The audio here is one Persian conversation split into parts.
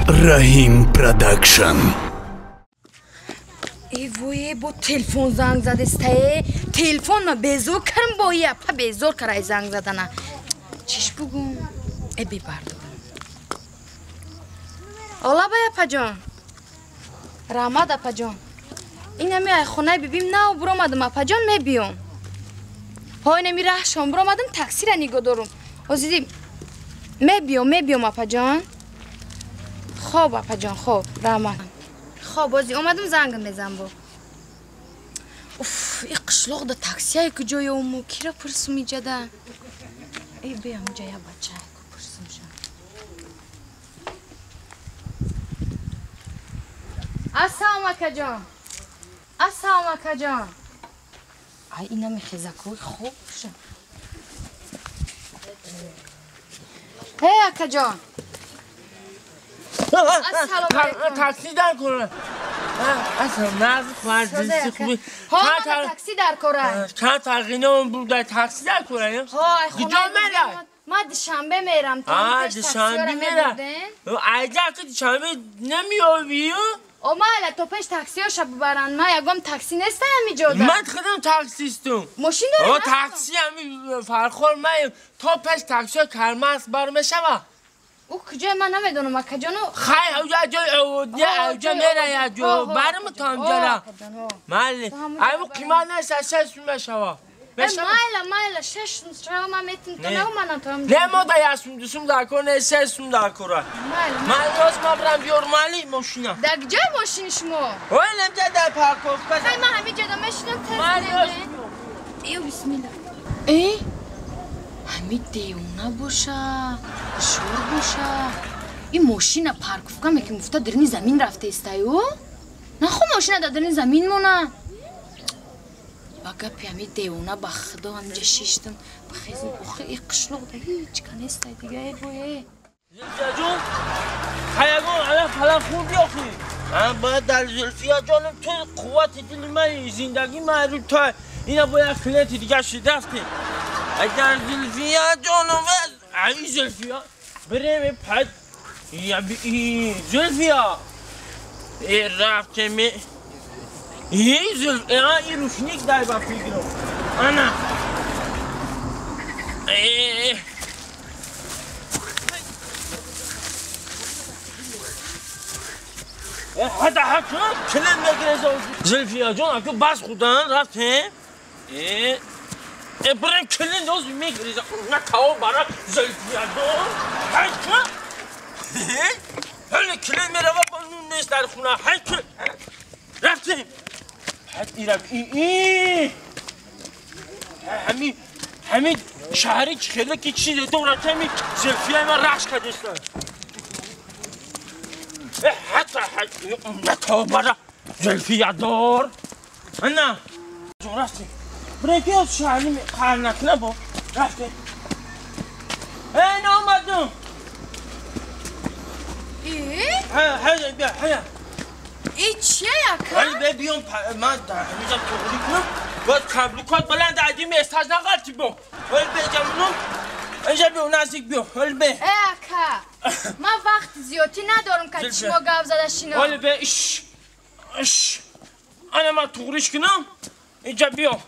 Rahim Production. وای با تلفن زنگ زده استای تلفن ما بزور کردم با یه پا بزور کرای زنگ زدن چیش بگم ای بی بردم اولا بایا پا جان رحمت اپا جان این همی ای خونه ببیم نه برو آمدم اپا جان می بیام های نمی ره شام برو آمدم تاکسی را نگاه دارم آزیدی می بیام اپا جان خوب اپا جان خوب رحمت خوب بازی اومدم زنگ میزنم با اوف این قشلاق دا تاکسی های کجای اومو کی را پرسم اینجا دا ای بیام اینجا یا بچه های که پرسم شد السلام اکا جان السلام اکا جان ای اینا میخیزه کوی خوب شد هی اکا جان تاکسی در کنه اصلا نرز خواهد جنسی خوبی تاکسی در کنه چند تلقینه اون بود در تاکسی در کنه کجا میرم؟ ما دوشنبه میرم دوشنبه میرم ایجا که دوشنبه نمیابی اومالا تو پیش تاکسی ها شب ببرن ما یکم تاکسی نیسته همی جدا من خودم تاکسیستم ماشین داری؟ تاکسی همی فرخور من تو پیش تاکسی ها کرمس برمشه با او کجای من نمیدونم اکا جانو خیلی اوجا میره یا جو برم تام جانا مالی ایمو قیمت نیست 6 میشوا مایلا 6 شما من میتونم تو نگو منم تو هم نه ما دا یاسم دوسم در کنه 6 سوم در کنه من روز ما برم بیار مالی ماشینا در کجای ماشین شما؟ ولی نمیده در پارکوفکا خیلی من همین جدا میشنم مالی ایو بسم الله ای همین دیونه باشه شور باشه این ماشین پارکوفکا میگه مفتا درنی زمین رفته استایو نه خب ماشین درنی زمین مونه بگه پیامی دیونه بخدا همینجا شیشتم بخیزم بخی ای قشلوق ده هیچ کنه استای دیگه ای بویه زلفیا جون خیلی الان فلا خوب بیاخی من باید در زلفیا جانم تو قوت دل من زندگی من رو تا اینا باید کلیت دیگه شد رفته اگر زلفیا جانم ای زلفیا بریم پد زلفیا ای رفته می ای زلفیا ای روشنیک دای با فکرم انا حتی حتی کلن میگیره زلفیا جان اگه بس خودن رفته بریم کلن دوز میگیره نه کاو برای زلفیا جان حتی هلی کلن میره و بانون نیست در خونه حتی رفته حتی رفته همین شهری خیلی که چیزه دورت همین زلفیای من رخش کدستن حتی نکاو برا زلفیه دار نه جون رفتی برای که از شهری خر نکنه با رفتی این آمدم ای؟ بیا ای چیه یکا؟ بیام من در همیزم توقلی کنم باید کبلوکات بلند عدیم استاج نقلتی با بجمونم اینجا بیام نزدیک بیام ای اکا من وقت زیادی ندارم که شما گاو زده شینا انا من توقلیش کنم اینجا بیام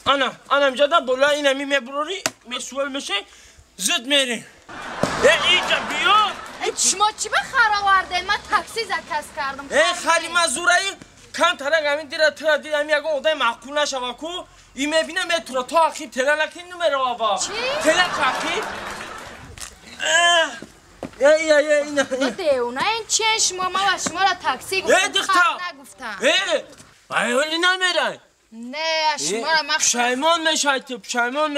انا اینجا دا بلا این همی میبروری میسوال میشه زد میری اینجا بیام شما چی به خرا ورده؟ من تاکسی زکس کردم خری مزورایی کم ترنگ همین دیره دیدم یک آدم محکول نشوه کو این میبینم تو را تا اخیر تله لکن نمیره آبا چی؟ تله اخیر اینا دیونه این چیه شما ما و شما را تاکسی گفتم خواهد نگفتم ولی نمیره نه شما را من پشیمان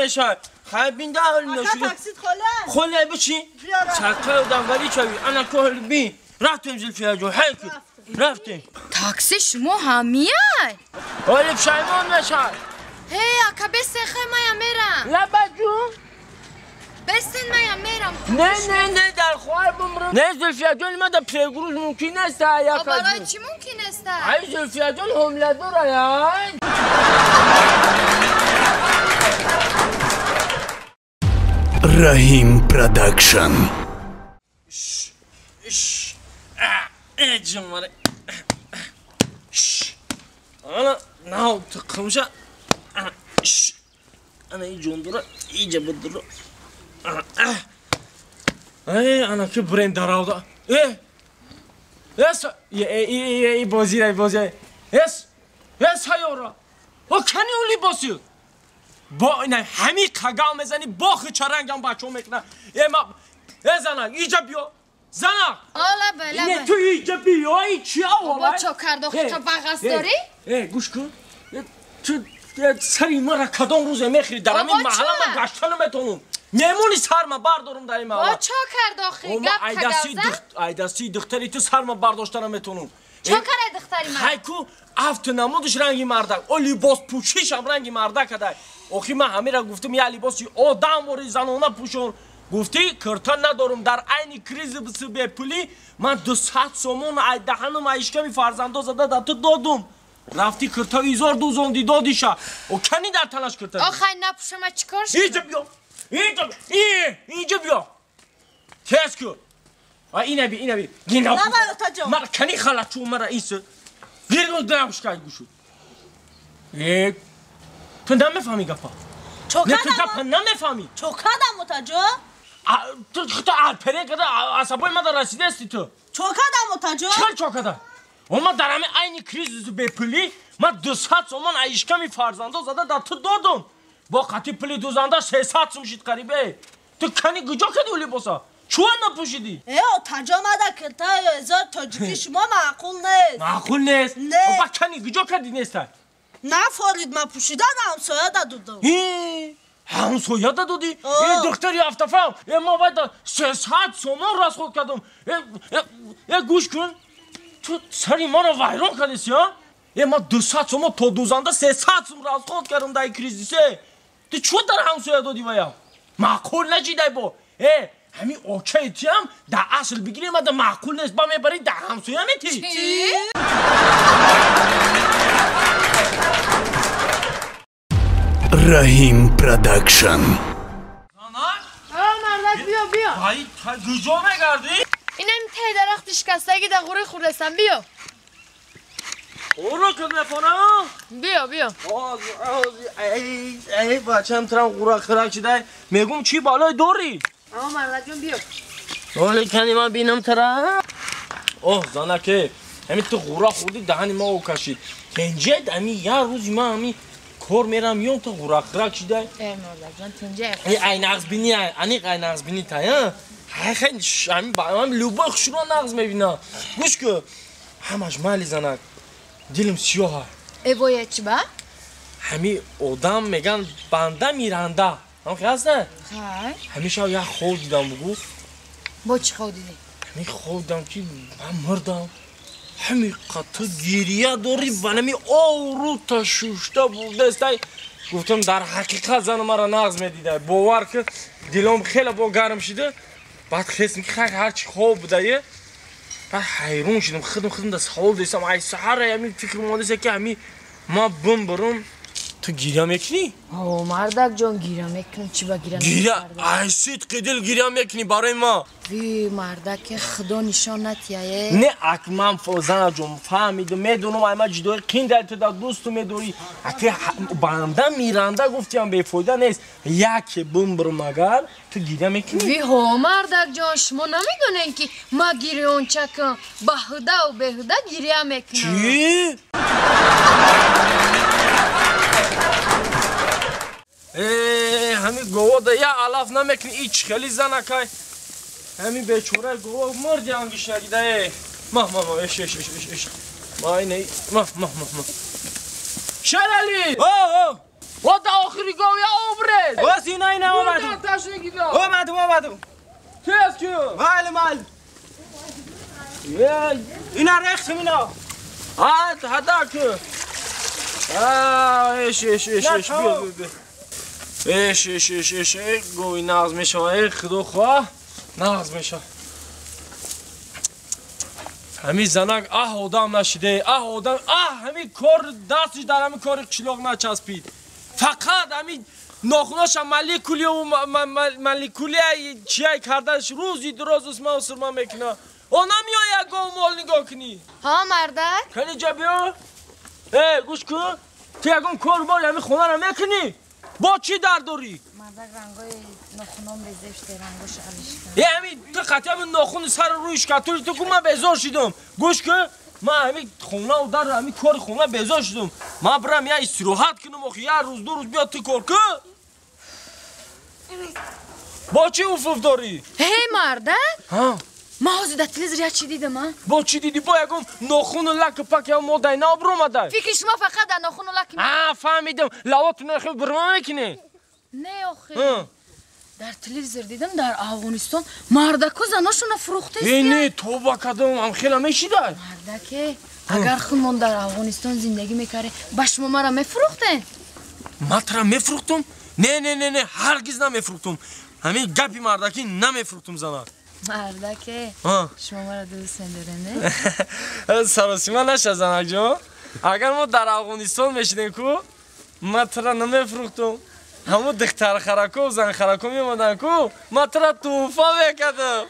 میشه خیلی بینده حالی نشده آقا تاکسیت خله بچی؟ چکه دنبالی چوی انا که بین رفتیم زلفیا جون حیکی رفتیم تاکسی شما همیه حالی پشیمان میشه هی اکا بستن خیلی مایا میرم لبا جون بستن مایا میرم نه در خواه بمرم نه زلفیا جون من در پریگروز ممکن است برای چی ممکن است؟ ای زلفیا جون حمله داره یا Rahim Production. ای جماره انا نه تقمشه انا ای جوندره ایجا بدره انا که برین دراوده ای بازی هایورا و کنی اولی باسیو با اینه همی قگام میزنی با خچرنگ هم بچه میکنه ما زنک ایجا بیا زنک آلا بله اینه تو ایجا بیا ای چیا با چو کرده خود تو بغست داری؟ گوش کن تو سری ما را کدام روزه میخری در همین محله من گشتن میتونم میمونی سر ما بردارم در این محله با چو کرده خی گپ کگوزن؟ ایدستی دختری تو سر ما برداشتن میتونم چو کرده دختری من؟ خیکو افت نمودش رنگی مردک او لباس پوشیش هم رنگی مردک کده اوخی من همه را گفتم یه لباسی آدم وری زنونه پوشون گفتی کرتن ندارم در عین کریز بس به پولی من 200 سومون دهنم ایشکمی فرزنده زده در تو دادم رفتی کرتا ایزار دوزاندی دادیشه او کنی در تلاش کرتا آخه نپوشم چیکار شد؟ اینجا بیا تیز کن اینه بی گینا مرا کنی خلط چون مرا ایسه گیرگون درمش که گوشو تو نمیفهمی گفا نه تو گفا نمیفهمی چوکادم متاجو تو الپره کده عصبای ما در رسیده استی تو چوکادم متاجو چکل چوکده اما در همه اینی کریز بپلی من 200 سومن ایشکمی فرزنده زده در تو دادم با قطی پلی دوزنده 300 سوم شید قریبه تو کنی گجا کدی اولی باسا چون نپوشیدی؟ تاجو ماده کرتا ازار تاجیکی شما معقول نیست معقول نیست؟ نه با کنی گجا کدی نیستن؟ نه فارید من پوشیدن همسایه دادم همسایه دادی؟ این دختری افتفام ما باید 300 سومن راست خود کردم گوش کن تو سری ما رو ویران کردیسی ها؟ ما 200 سومن تا دوزنده 300 سومن راست خود کردم در این کریزیسه تو چون در همسایه دادی باید؟ معقول نجیده با همین اوکی تی هم در اصل بگیریم در معقول نیست با میبری در همسایه میتی چی؟ رحیم پروداکشن مردک بیا بایی تا گجا میگردی؟ این هم تی درخت شکستگی در غوره خوردستم بیا اونو کد میکنم؟ بیا ای بچه هم ترم غوره خرک شده میگم چی بالای دوری؟ مردک جون بیا ولی کنی من بینم ترم زنکه همین تو غوره خودی دهنی ما او کشید تنجه دمی یه روزی من همین کار میرم یون تو غوره خرک شده مردک جون تنجه ای نغز بینی ای نغز بینی تا یا خیلی همین با من لوبا خشورا نغز میبینم گوش که همش مالی زنک دلم سیاه باید چی با؟ همین آدم میگن بنده میرنده هم که هسته؟ همیشه یه خود دیدم بگو با چی خود دیدی؟ همین خود دیدم که من مردم همین قطع گیریه داری و همین آورو تا شوشته بوده است گفتم در حقیقت زن مرا نغز میدیده باور که دلم خیلی با گرم شده بعد خیستم که هرچی خواب بوده بعد حیرون شدم خودم دست حال دیستم ای سحر همین فکر مانده که همین ما برم تو گیره میکنی؟ مردک جان گیره میکنم چی با گیره گیره؟ ای صدق دل گیره میکنی برای ما وی مردک خدا نشان نتیه نه اک من فوزن جون فهمیدم میدونم ایما جدوی قین در تو دوستو میدوری اکی بنده میرنده گفتیم به فایده نیست یکی برم مگر تو گیره میکنی؟ وی مردک جان شما نمیدونین که ما گیره اون چکم بهوده و بهوده گیره میکنم چی؟ همین گوه ده یه علاف نمیکنی ایچ خیلی زنکای همین بیچوره گوه مردی هنگیش نگیده ما اش ما اینه ما شلالی و دا آخری گوه یا عمره باز اینه اومدم تیز که مال اینا رختم اینا هدا که اش گوی نغز میشه خدا خواه نغز میشه همین زنک آدم نشده آدم همین کار دستش در همین کار کشلاق نچسبید فقط همین ناخوناش ملی کلی و ملی کلی چیای کردنش روزی دراز اسم و سرما میکنه ona میای گام مال نگاه کنی ها مردک کنی جا بیا گوش کن تو یکم کار بار همین خونه رو میکنی با چی در داری؟ مردک رنگای نخونام بزشته رنگاش علیشکن همین تو قطعه به ناخون سر رویش کتوری تو که من بزار شدم گوش کن من همین خونه و در همین کار خونه بزار شدم من برم یه استراحت کنم و یه روز دو روز بیاد تو کار کن با چی افوف داری؟ هی مردک ها ما حاضر در تلویزیون چی دیدم ها با چی دیدی با یکم ناخون و لک پک یا مادای ناب رو مدای فکر شما فقط در ناخون و لکی فهمیدم لواتون رو خیلی برما میکنه نه آخه در تلویزیون دیدم در افغانستان مردک و زناشون فروخته اینه تو با کدام هم خیلی میشیده مردک اگر خودمون در افغانستان زندگی میکره باش ما را میفروختن ما ترا میفروختم نه هرگز نمیفروختم همین گپی مردکی نمیفروختم زنا مردک شما مرا دوست نداره نه سراسیما نشه زنک جان اگر ما در افغانستان میشیدیم کو ما ترا نمیفروختم همون دختر خرکو و زن خرکو میمادن کو ما ترا توفا میکردم